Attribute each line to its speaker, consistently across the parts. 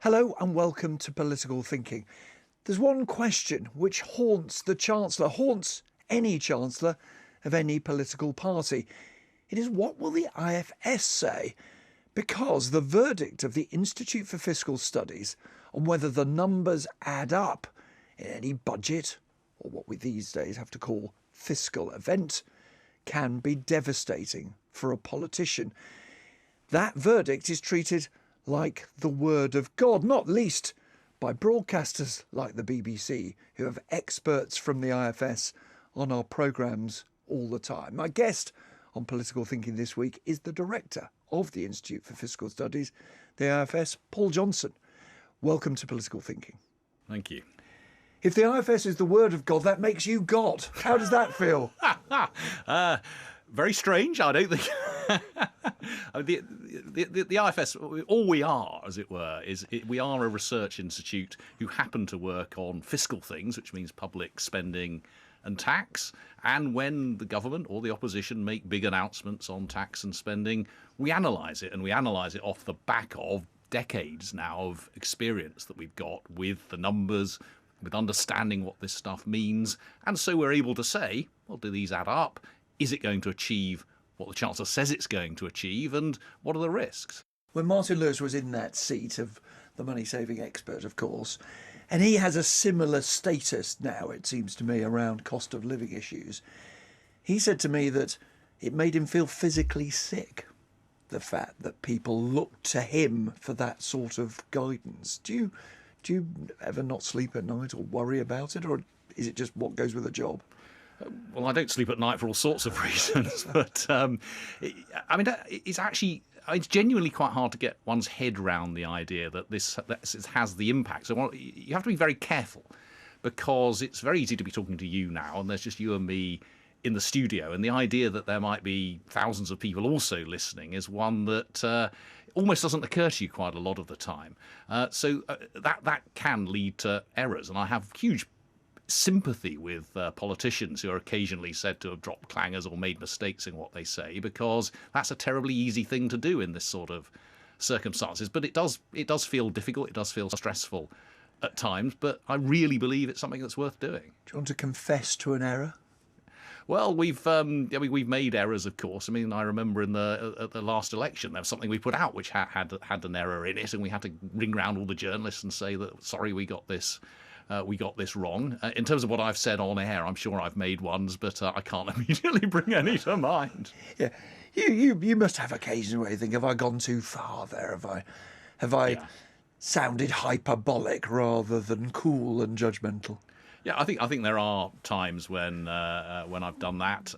Speaker 1: Hello and welcome to Political Thinking. There's one question which haunts the Chancellor, haunts any Chancellor of any political party. It is, what will the IFS say? Because the verdict of the Institute for Fiscal Studies on whether the numbers add up in any budget, or what we these days have to call fiscal event, can be devastating for a politician. That verdict is treated like the word of God, not least by broadcasters like the BBC, who have experts from the IFS on our programmes all the time. My guest on Political Thinking this week is the director of the Institute for Fiscal Studies, the IFS, Paul Johnson. Welcome to Political Thinking.
Speaker 2: Thank you.
Speaker 1: If the IFS is the word of God, that makes you God. How does that feel?
Speaker 2: Very strange. I don't think the IFS, all we are, as it were, we are a research institute who happen to work on fiscal things, which means public spending and tax. And when the government or the opposition make big announcements on tax and spending, we analyse it, and we analyse it off the back of decades now of experience that we've got with the numbers, with understanding what this stuff means. And so we're able to say, well, do these add up? Is it going to achieve what the Chancellor says it's going to achieve? And what are the risks?
Speaker 1: When Martin Lewis was in that seat of the money-saving expert, of course, and he has a similar status now, it seems to me, around cost of living issues, he said to me that it made him feel physically sick, the fact that people look to him for that sort of guidance. Do you ever not sleep at night or worry about it, or is it just what goes with the job?
Speaker 2: Well, I don't sleep at night for all sorts of reasons, but it's genuinely quite hard to get one's head round the idea that this has the impact. So you have to be very careful, because it's very easy to be talking to you now, and there's just you and me in the studio, and the idea that there might be thousands of people also listening is one that almost doesn't occur to you quite a lot of the time. So that can lead to errors, and I have huge sympathy with politicians who are occasionally said to have dropped clangers or made mistakes in what they say, because that's a terribly easy thing to do in this sort of circumstances. But it does feel difficult, it does feel stressful at times, but I really believe it's something that's worth doing.
Speaker 1: Do you want to confess to an error?
Speaker 2: Well, we've made errors, of course. I mean, I remember at the last election, there was something we put out which had an error in it, and we had to ring round all the journalists and say that, sorry, we got this wrong. In terms of what I've said on air, I'm sure I've made ones, but I can't immediately bring any to mind.
Speaker 1: Yeah, you must have occasions where you think, have I gone too far there? Have I sounded hyperbolic rather than cool and judgmental?
Speaker 2: Yeah, I think there are times when I've done that.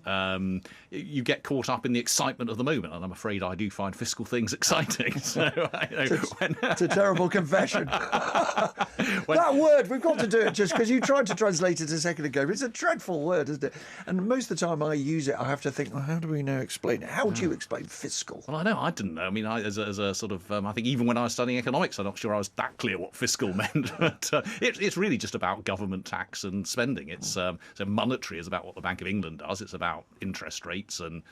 Speaker 2: You get caught up in the excitement of the moment, and I'm afraid I do find fiscal things exciting. So
Speaker 1: it's a terrible confession. That word, we've got to do it just because you tried to translate it a second ago. But it's a dreadful word, isn't it? And most of the time I use it, I have to think, well, how do we now explain it? How do you explain fiscal?
Speaker 2: Well, I didn't know. I mean, as a sort of, I think even when I was studying economics, I'm not sure I was that clear what fiscal meant. But it's really just about government tax and spending. It's so monetary is about what the Bank of England does. It's about interest rates and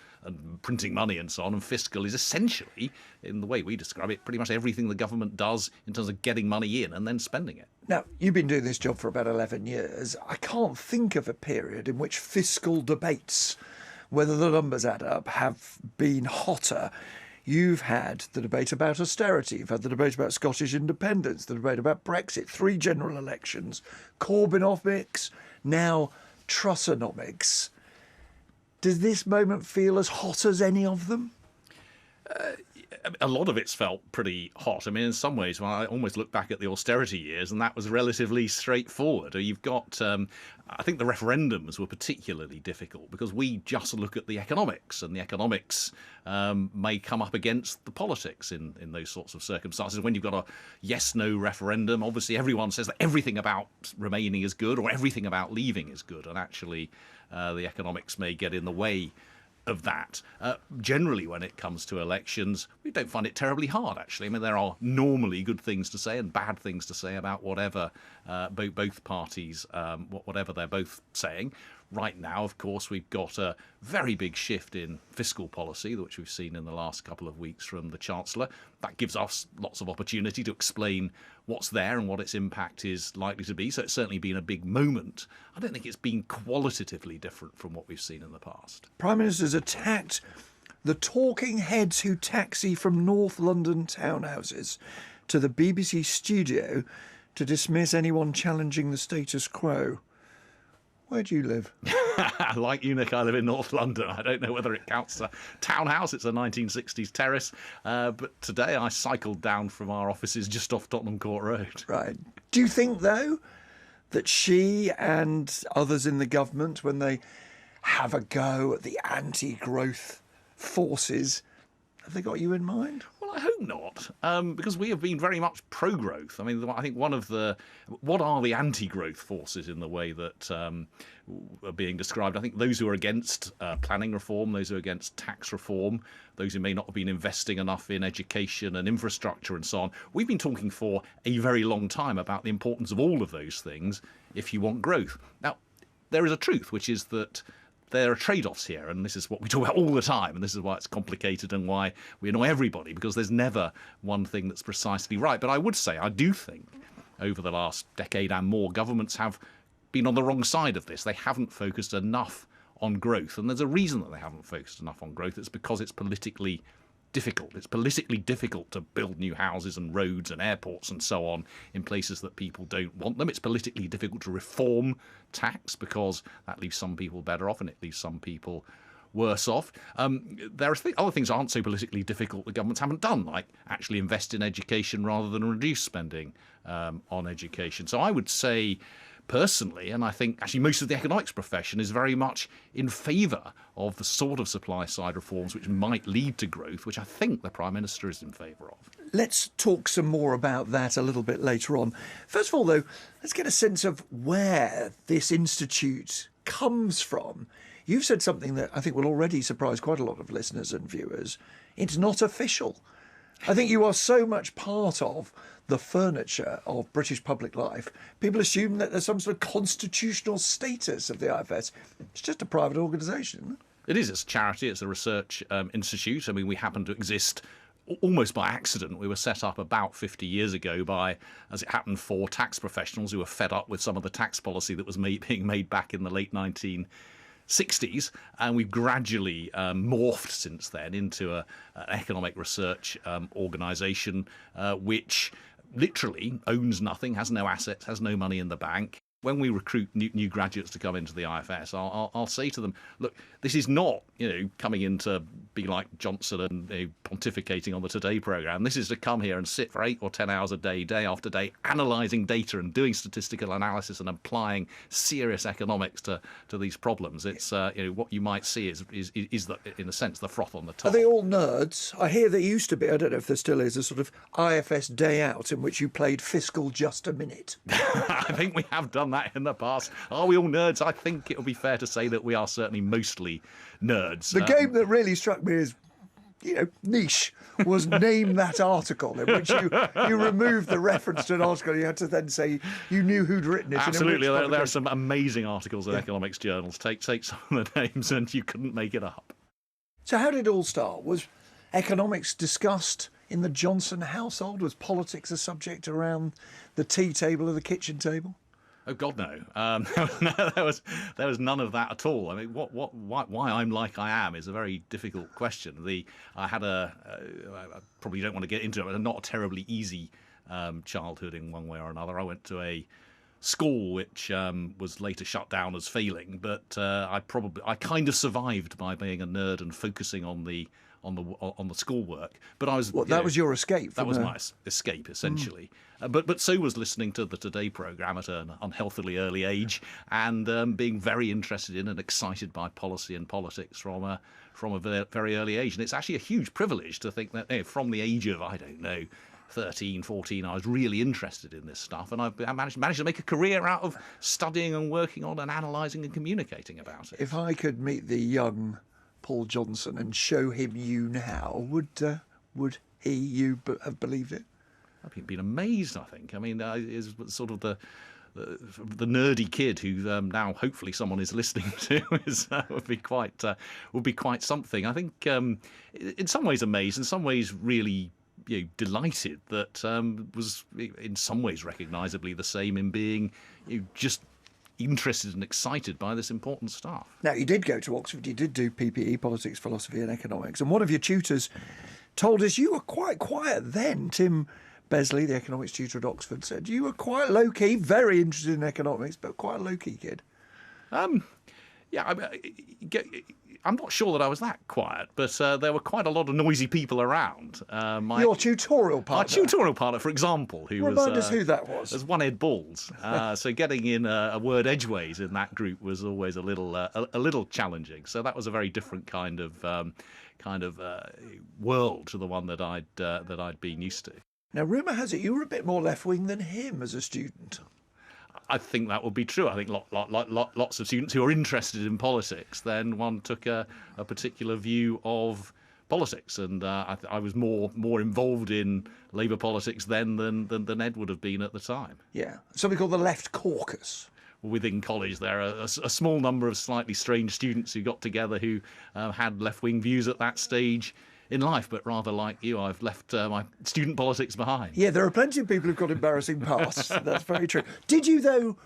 Speaker 2: printing money and so on. And fiscal is essentially, in the way we describe it, pretty much everything the government does in terms of getting money in and then spending it.
Speaker 1: Now, you've been doing this job for about 11 years. I can't think of a period in which fiscal debates, whether the numbers add up, have been hotter. You've had the debate about austerity, you've had the debate about Scottish independence, the debate about Brexit, 3 general elections, Corbynomics, now Trussonomics. Does this moment feel as hot as any of them?
Speaker 2: A lot of it's felt pretty hot. I mean, in some ways, I almost look back at the austerity years, and that was relatively straightforward. You've got, I think the referendums were particularly difficult because we just look at the economics, and the economics may come up against the politics in those sorts of circumstances. When you've got a yes-no referendum, obviously everyone says that everything about remaining is good or everything about leaving is good, and actually the economics may get in the way of that. Generally, when it comes to elections, we don't find it terribly hard, actually. I mean, there are normally good things to say and bad things to say about whatever both parties, whatever they're both saying. right now, of course, we've got a very big shift in fiscal policy, which we've seen in the last couple of weeks from the Chancellor. That gives us lots of opportunity to explain what's there and what its impact is likely to be. So it's certainly been a big moment. I don't think it's been qualitatively different from what we've seen in the past.
Speaker 1: Prime Minister's attacked the talking heads who taxi from North London townhouses to the BBC studio to dismiss anyone challenging the status quo. Where do you live?
Speaker 2: Like you, Nick, I live in North London. I don't know whether it counts as a townhouse. It's a 1960s terrace. But today I cycled down from our offices just off Tottenham Court Road.
Speaker 1: Right. Do you think, though, that she and others in the government, when they have a go at the anti-growth forces, have they got you in mind?
Speaker 2: Well, I hope not, because we have been very much pro-growth. I mean, I think what are the anti-growth forces in the way that are being described? I think those who are against planning reform, those who are against tax reform, those who may not have been investing enough in education and infrastructure and so on. We've been talking for a very long time about the importance of all of those things if you want growth. Now, there is a truth, which is that there are trade-offs here, and this is what we talk about all the time, and this is why it's complicated and why we annoy everybody, because there's never one thing that's precisely right. But I would say, I do think, over the last decade and more, governments have been on the wrong side of this. They haven't focused enough on growth, and there's a reason that they haven't focused enough on growth. It's because it's politically difficult. It's politically difficult to build new houses and roads and airports and so on in places that people don't want them. It's politically difficult to reform tax because that leaves some people better off and it leaves some people worse off. There are other things that aren't so politically difficult that governments haven't done, like actually invest in education rather than reduce spending on education. So I would say, personally, and I think actually most of the economics profession is very much in favour of the sort of supply-side reforms which might lead to growth, which I think the Prime Minister is in favour of.
Speaker 1: Let's talk some more about that a little bit later on. First of all, though, let's get a sense of where this institute comes from. You've said something that I think will already surprise quite a lot of listeners and viewers. It's not official. I think you are so much part of the furniture of British public life. People assume that there's some sort of constitutional status of the IFS. It's just a private organisation, isn't it?
Speaker 2: It is. It's a charity. It's a research institute. I mean, we happen to exist almost by accident. We were set up about 50 years ago by, as it happened, 4 tax professionals who were fed up with some of the tax policy that was being made back in the late 1960s, and we've gradually morphed since then into an economic research organisation which literally owns nothing, has no assets, has no money in the bank. When we recruit new graduates to come into the IFS, I'll say to them, look, this is not, coming in to be like Johnson and pontificating on the Today programme. This is to come here and sit for 8 or 10 hours a day, day after day, analysing data and doing statistical analysis and applying serious economics to these problems. It's what you might see is the, in a sense, the froth on the top.
Speaker 1: Are they all nerds? I hear there used to be, I don't know if there still is, a sort of IFS day out in which you played Fiscal Just a Minute.
Speaker 2: I think we have done that in the past. Are we all nerds? I think it would be fair to say that we are certainly mostly nerds.
Speaker 1: The game that really struck me as, niche was Name That Article, in which you removed the reference to an article. You had to then say you knew who'd written it.
Speaker 2: Absolutely. There are some amazing articles in economics journals. Take some of the names and you couldn't make it up.
Speaker 1: So how did it all start? Was economics discussed in the Johnson household? Was politics a subject around the tea table or the kitchen table?
Speaker 2: Oh God, no! There was none of that at all. I mean, why I'm like I am is a very difficult question. I had I probably don't want to get into it, but not a terribly easy childhood in one way or another. I went to a school which was later shut down as failing, but I kind of survived by being a nerd and focusing on the schoolwork. But I was
Speaker 1: that was your escape.
Speaker 2: That was my escape, essentially. But so was listening to the Today programme at an unhealthily early age, and being very interested in and excited by policy and politics from a very early age. And it's actually a huge privilege to think that from the age of 13, 14, I was really interested in this stuff, and I managed to make a career out of studying and working on and analysing and communicating about it.
Speaker 1: If I could meet the young Paul Johnson and show him you now, would you have believed it?
Speaker 2: I've been amazed, I think. I mean, is sort of the nerdy kid who now hopefully someone is listening to would be quite something. I think in some ways amazed, in some ways really delighted that was in some ways recognisably the same in being just interested and excited by this important stuff.
Speaker 1: Now, you did go to Oxford, you did do PPE, politics, philosophy and economics, and one of your tutors told us you were quite quiet then. Tim Besley, the economics tutor at Oxford, said you were quite low-key, very interested in economics, but quite a low-key kid.
Speaker 2: Yeah, I'm not sure that I was that quiet, but there were quite a lot of noisy people around.
Speaker 1: Your tutorial partner?
Speaker 2: My tutorial partner, for example, who
Speaker 1: Remind us who that was.
Speaker 2: Was one Ed Balls. So getting in a word edgeways in that group was always a little challenging. So that was a very different kind of world to the one that I'd been used to.
Speaker 1: Now, rumour has it you were a bit more left-wing than him as a student.
Speaker 2: I think that would be true. I think lots of students who are interested in politics, then one took a particular view of politics, and I was more involved in Labour politics then than Ed would have been at the time.
Speaker 1: Yeah, something called the Left Caucus.
Speaker 2: Within college, there are a small number of slightly strange students who got together who had left-wing views at that stage in life, but rather like you, I've left my student politics behind.
Speaker 1: Yeah, there are plenty of people who've got embarrassing pasts. That's very true. Did you, though,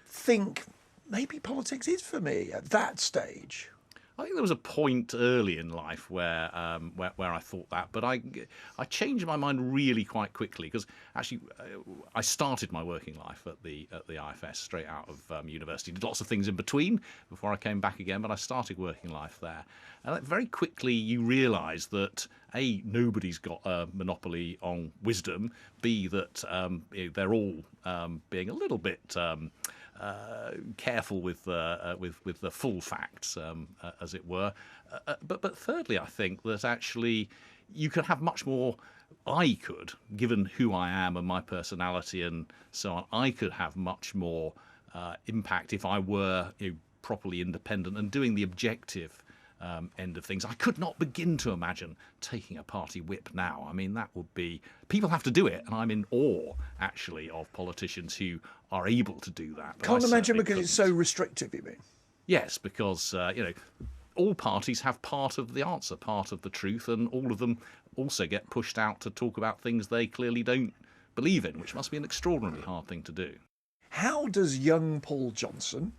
Speaker 1: think maybe politics is for me at that stage?
Speaker 2: I think there was a point early in life where I thought that, but I changed my mind really quite quickly because actually I started my working life at the IFS straight out of university. Did lots of things in between before I came back again, but I started working life there. And very quickly you realise that A, nobody's got a monopoly on wisdom. B, that they're all being a little bit careful with the full facts, as it were. But thirdly, I think that actually you could have much more. I could, given who I am and my personality and so on, I could have much more impact if I were properly independent and doing the objective end of things. I could not begin to imagine taking a party whip now. I mean, that would be... People have to do it, and I'm in awe, actually, of politicians who are able to do that.
Speaker 1: Can't imagine because it's so restrictive, you mean?
Speaker 2: Yes, because, all parties have part of the answer, part of the truth, and all of them also get pushed out to talk about things they clearly don't believe in, which must be an extraordinarily hard thing to do.
Speaker 1: How does young Paul Johnson,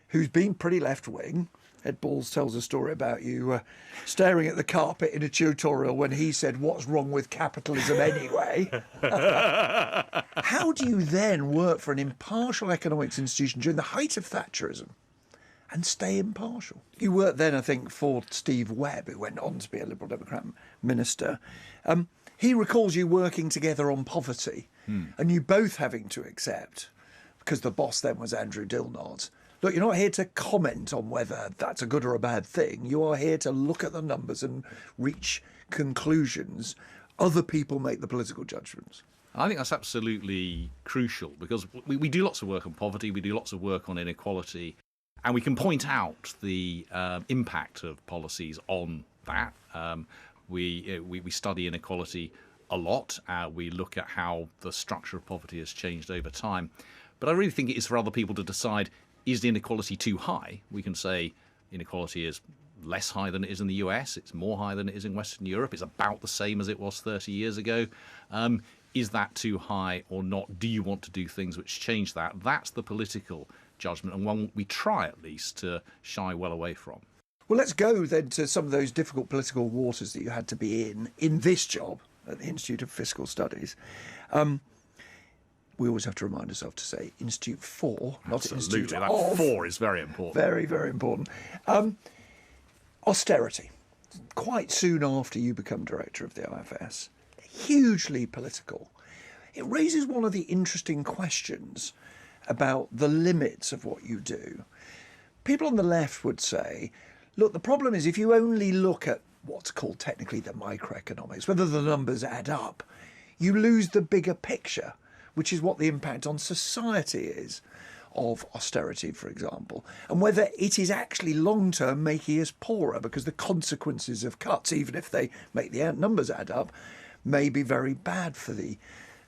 Speaker 1: who's been pretty left-wing... Ed Balls tells a story about you staring at the carpet in a tutorial when he said, "What's wrong with capitalism anyway?" How do you then work for an impartial economics institution during the height of Thatcherism and stay impartial? You worked then, I think, for Steve Webb, who went on to be a Liberal Democrat minister. He recalls you working together on poverty and you both having to accept, because the boss then was Andrew Dilnot, look, you're not here to comment on whether that's a good or a bad thing. You are here to look at the numbers and reach conclusions. Other people make the political judgments.
Speaker 2: I think that's absolutely crucial because we do lots of work on poverty, we do lots of work on inequality, and we can point out the impact of policies on that. We study inequality a lot. We look at how the structure of poverty has changed over time. But I really think it is for other people to decide, is the inequality too high? We can say inequality is less high than it is in the US. It's more high than it is in Western Europe. It's about the same as it was 30 years ago. Is that too high or not? Do you want to do things which change that? That's the political judgment, and one we try at least to shy well away from.
Speaker 1: Well, let's go then to some of those difficult political waters that you had to be in this job at the Institute of Fiscal Studies. We always have to remind ourselves to say Institute for, not Institute of.
Speaker 2: That for is very important.
Speaker 1: Very, very important. Austerity. Quite soon after you become director of the IFS, hugely political. It raises one of the interesting questions about the limits of what you do. People on the left would say, look, the problem is if you only look at what's called technically the microeconomics, whether the numbers add up, you lose the bigger picture, which is what the impact on society is of austerity, for example, and whether it is actually long-term making us poorer because the consequences of cuts, even if they make the numbers add up, may be very bad for the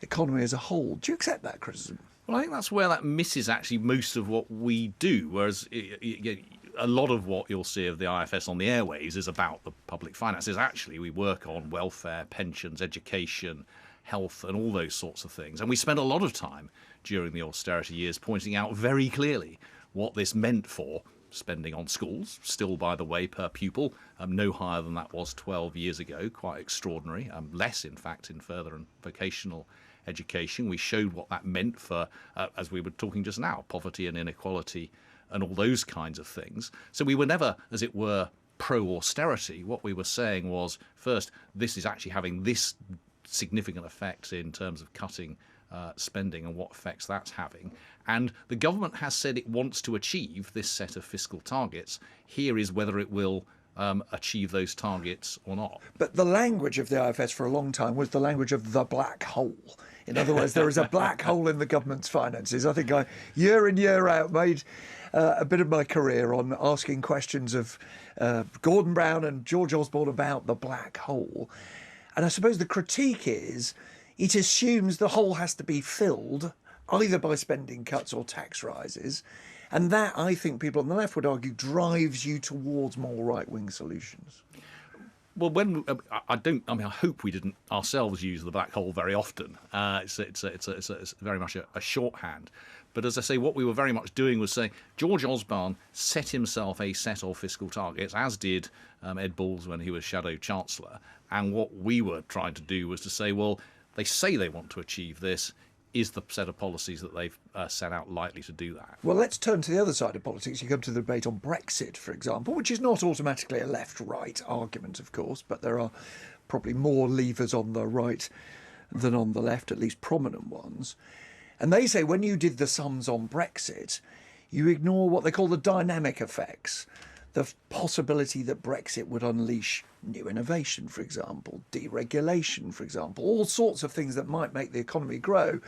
Speaker 1: economy as a whole. Do you accept that criticism?
Speaker 2: Well, I think that's where that misses actually most of what we do, whereas a lot of what you'll see of the IFS on the airwaves is about the public finances. Actually, we work on welfare, pensions, education, health, and all those sorts of things. And we spent a lot of time during the austerity years pointing out very clearly what this meant for spending on schools, still, by the way, per pupil, no higher than that was 12 years ago, quite extraordinary, less, in fact, in further and vocational education. We showed what that meant for, as we were talking just now, poverty and inequality and all those kinds of things. So we were never, as it were, pro-austerity. What we were saying was, first, this is actually having this significant effect in terms of cutting spending and what effects that's having. And the government has said it wants to achieve this set of fiscal targets. Here is whether it will achieve those targets or not.
Speaker 1: But the language of the IFS for a long time was the language of the black hole. In other words, there is a black hole in the government's finances. I think I, year in, year out, made a bit of my career on asking questions of Gordon Brown and George Osborne about the black hole. And I suppose the critique is it assumes the hole has to be filled either by spending cuts or tax rises. And that, I think people on the left would argue, drives you towards more right-wing solutions.
Speaker 2: Well, I hope we didn't ourselves use the black hole very often. It's very much a shorthand. But as I say, what we were very much doing was saying George Osborne set himself a set of fiscal targets, as did Ed Balls when he was Shadow Chancellor. And what we were trying to do was to say, well, they say they want to achieve this. Is the set of policies that they've set out likely to do that?
Speaker 1: Well, let's turn to the other side of politics. You come to the debate on Brexit, for example, which is not automatically a left-right argument, of course, but there are probably more levers on the right than on the left, at least prominent ones. And they say when you did the sums on Brexit, you ignore what they call the dynamic effects, the possibility that Brexit would unleash new innovation, for example, deregulation, for example, all sorts of things that might make the economy grow,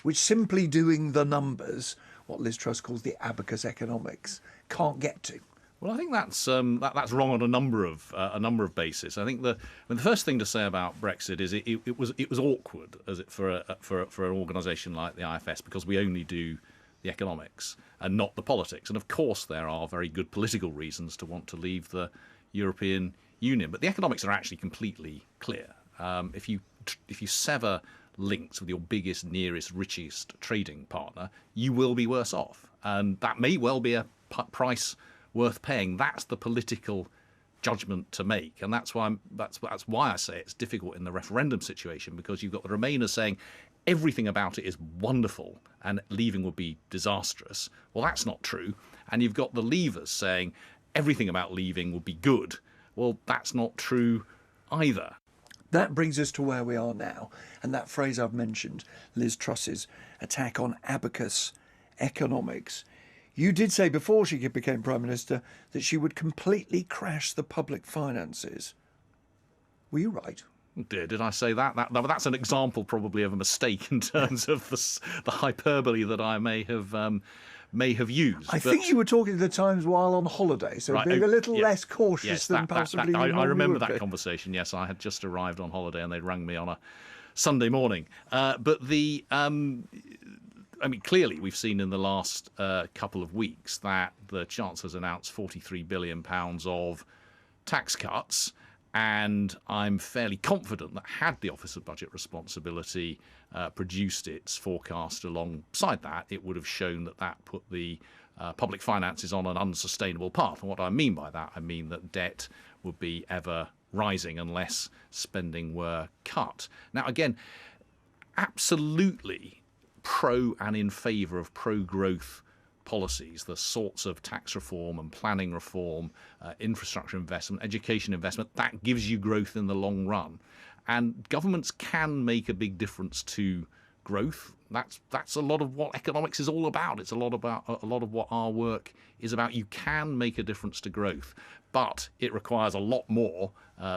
Speaker 1: which simply doing the numbers, what Liz Truss calls the abacus economics, can't get to.
Speaker 2: Well, I think that's wrong on a number of bases. I think the first thing to say about Brexit is it was awkward as it for an organisation like the IFS, because we only do the economics and not the politics. And of course, there are very good political reasons to want to leave the European Union, but the economics are actually completely clear. If you sever links with your biggest, nearest, richest trading partner, you will be worse off, and that may well be a price worth paying. That's the political judgment to make, and that's why I say it's difficult in the referendum situation, because you've got the Remainers saying everything about it is wonderful and leaving would be disastrous. Well, that's not true. And you've got the Leavers saying everything about leaving would be good. Well, that's not true either.
Speaker 1: That brings us to where we are now, and that phrase I've mentioned, Liz Truss's attack on abacus economics. You did say before she became Prime Minister that she would completely crash the public finances. Used. you right?
Speaker 2: Did I say that? That's an example probably of a mistake in terms of the hyperbole that I may have used.
Speaker 1: I think you were talking at the Times while on holiday, so being a little less cautious than possibly you
Speaker 2: I remember that
Speaker 1: be.
Speaker 2: conversation, yes. I had just arrived on holiday and they'd rang me on a Sunday morning. But clearly we've seen in the last couple of weeks that the Chancellor's announced £43 billion of tax cuts. And I'm fairly confident that had the Office of Budget Responsibility produced its forecast alongside that, it would have shown that put the public finances on an unsustainable path. And what I mean by that, I mean that debt would be ever rising unless spending were cut. Now, again, absolutely pro and in favour of pro-growth policies, the sorts of tax reform and planning reform, infrastructure investment, education investment, that gives you growth in the long run. And governments can make a big difference to growth. That's a lot of what economics is all about. It's a lot of what our work is about. You can make a difference to growth, but it requires a lot more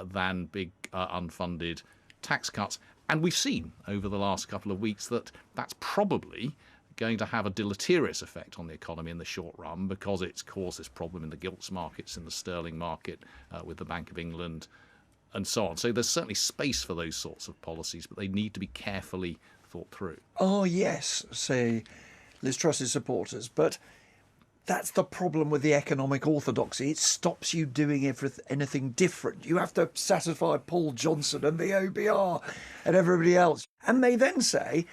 Speaker 2: than big unfunded tax cuts. And we've seen over the last couple of weeks that that's probably going to have a deleterious effect on the economy in the short run, because it's caused this problem in the gilts markets, in the sterling market, with the Bank of England and so on. So there's certainly space for those sorts of policies, but they need to be carefully thought through.
Speaker 1: Oh, yes, say Liz Truss's supporters, but that's the problem with the economic orthodoxy. It stops you doing anything different. You have to satisfy Paul Johnson and the OBR and everybody else. And they then say,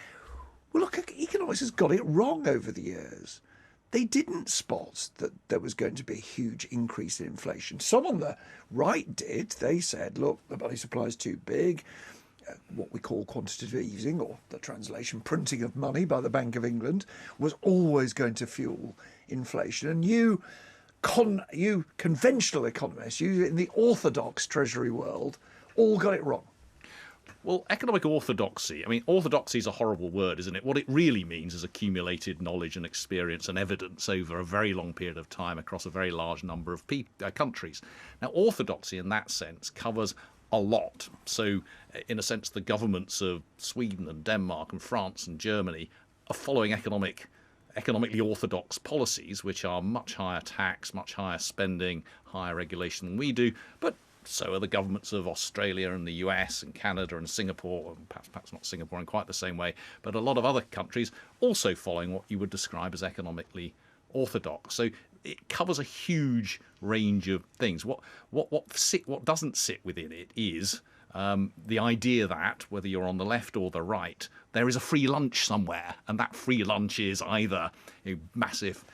Speaker 1: well, look, economics has got it wrong over the years. They didn't spot that there was going to be a huge increase in inflation. Some on the right did. They said, look, the money supply is too big. What we call quantitative easing, or the translation printing of money by the Bank of England, was always going to fuel inflation. And you conventional economists, you in the orthodox Treasury world, all got it wrong.
Speaker 2: Well, economic orthodoxy, I mean, orthodoxy is a horrible word, isn't it? What it really means is accumulated knowledge and experience and evidence over a very long period of time across a very large number of countries. Now, orthodoxy in that sense covers a lot. So, in a sense, the governments of Sweden and Denmark and France and Germany are following economically orthodox policies, which are much higher tax, much higher spending, higher regulation than we do. But so are the governments of Australia and the US and Canada and Singapore, and perhaps not Singapore in quite the same way, but a lot of other countries also following what you would describe as economically orthodox. So it covers a huge range of things. What doesn't sit within it is the idea that, whether you're on the left or the right, there is a free lunch somewhere, and that free lunch is either massive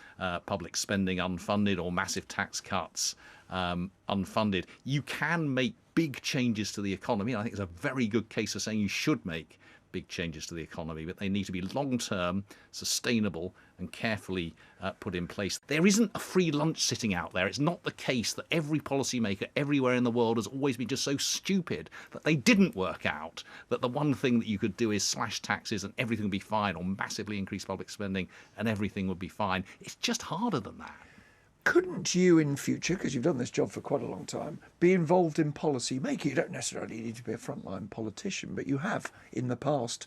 Speaker 2: public spending unfunded or massive tax cuts unfunded. You can make big changes to the economy, and I think it's a very good case of saying you should make big changes to the economy, but they need to be long-term, sustainable, and carefully put in place. There isn't a free lunch sitting out there. It's not the case that every policymaker everywhere in the world has always been just so stupid that they didn't work out that the one thing that you could do is slash taxes and everything would be fine, or massively increase public spending and everything would be fine. It's just harder than that.
Speaker 1: Couldn't you in future, because you've done this job for quite a long time, be involved in policy making? You don't necessarily need to be a frontline politician, but you have in the past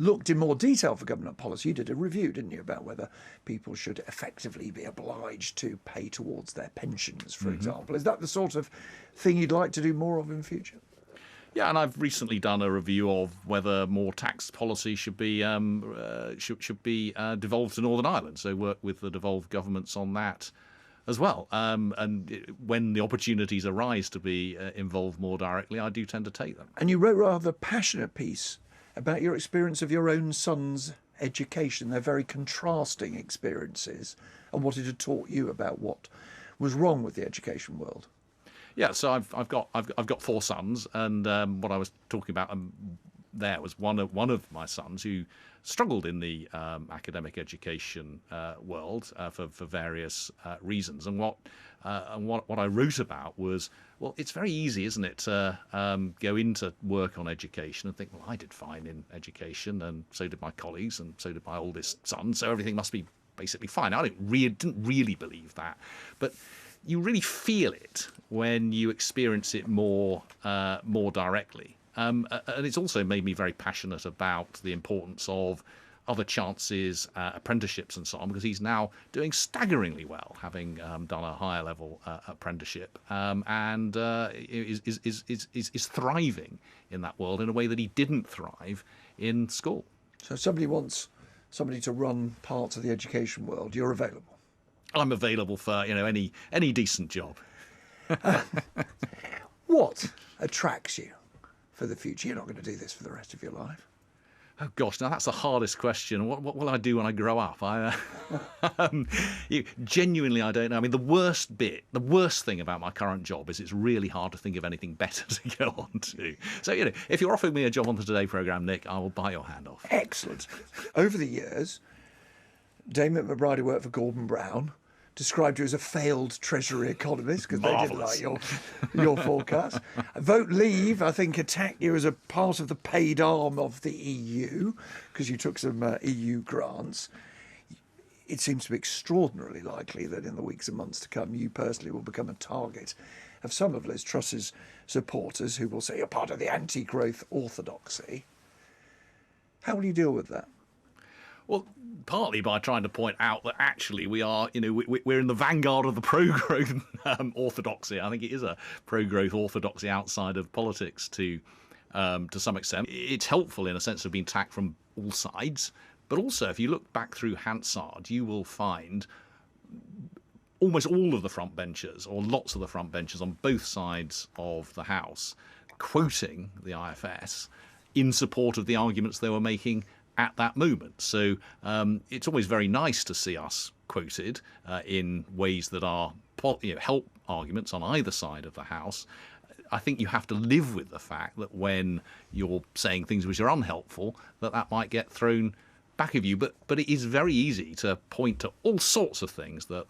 Speaker 1: looked in more detail for government policy. You did a review, didn't you, about whether people should effectively be obliged to pay towards their pensions, for example. Is that the sort of thing you'd like to do more of in future?
Speaker 2: Yeah, and I've recently done a review of whether more tax policy should be devolved to Northern Ireland. So work with the devolved governments on that as well. And when the opportunities arise to be involved more directly, I do tend to take them.
Speaker 1: And you wrote a rather passionate piece about your experience of your own son's education. They're very contrasting experiences, and what it had taught you about what was wrong with the education world.
Speaker 2: Yeah, so I've got four sons, and what I was talking about there was one of my sons who struggled in the academic education world for various reasons, and what I wrote about was, well, it's very easy, isn't it, to go into work on education and think, well, I did fine in education, and so did my colleagues, and so did my oldest son, so everything must be basically fine. I didn't really believe that, but you really feel it when you experience it more directly. And it's also made me very passionate about the importance of other chances, apprenticeships and so on, because he's now doing staggeringly well, having done a higher level apprenticeship, and is thriving in that world in a way that he didn't thrive in school.
Speaker 1: So if somebody wants somebody to run parts of the education world, you're available.
Speaker 2: I'm available for any decent job.
Speaker 1: What attracts you for the future? You're not going to do this for the rest of your life.
Speaker 2: Oh gosh, now that's the hardest question. What will I do when I grow up? Genuinely, I don't know. I mean, the worst thing about my current job is it's really hard to think of anything better to go on to. So, if you're offering me a job on the Today programme, Nick, I will bite your hand off.
Speaker 1: Excellent. Over the years, Damon McBride, who worked for Gordon Brown, described you as a failed Treasury economist because they didn't like your forecast. Vote Leave, I think, attacked you as a part of the paid arm of the EU because you took some EU grants. It seems to be extraordinarily likely that in the weeks and months to come, you personally will become a target of some of Liz Truss's supporters who will say you're part of the anti-growth orthodoxy. How will you deal with that?
Speaker 2: Well, partly by trying to point out that actually we are, we're in the vanguard of the pro-growth orthodoxy. I think it is a pro-growth orthodoxy outside of politics to to some extent. It's helpful in a sense of being attacked from all sides. But also, if you look back through Hansard, you will find almost all of the front benchers, or lots of the front benchers on both sides of the House, quoting the IFS in support of the arguments they were making at that moment. So it's always very nice to see us quoted in ways that are help arguments on either side of the House. I think you have to live with the fact that when you're saying things which are unhelpful, that might get thrown back of you. But it is very easy to point to all sorts of things that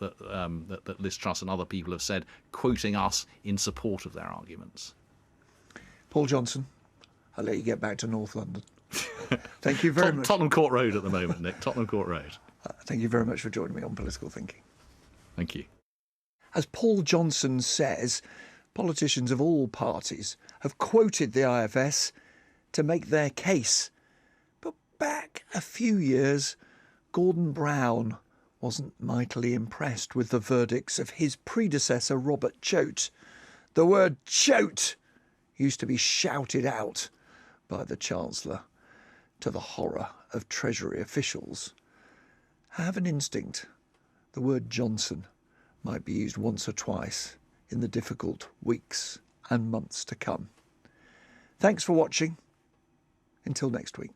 Speaker 2: Liz Truss and other people have said, quoting us in support of their arguments.
Speaker 1: Paul Johnson, I'll let you get back to North London. Thank you very much.
Speaker 2: Tottenham Court Road at the moment, Nick. Tottenham Court Road.
Speaker 1: Thank you very much for joining me on Political Thinking.
Speaker 2: Thank you.
Speaker 1: As Paul Johnson says, politicians of all parties have quoted the IFS to make their case. But back a few years, Gordon Brown wasn't mightily impressed with the verdicts of his predecessor, Robert Choate. The word choate used to be shouted out by the Chancellor, to the horror of Treasury officials. I have an instinct the word Johnson might be used once or twice in the difficult weeks and months to come. Thanks for watching. Until next week.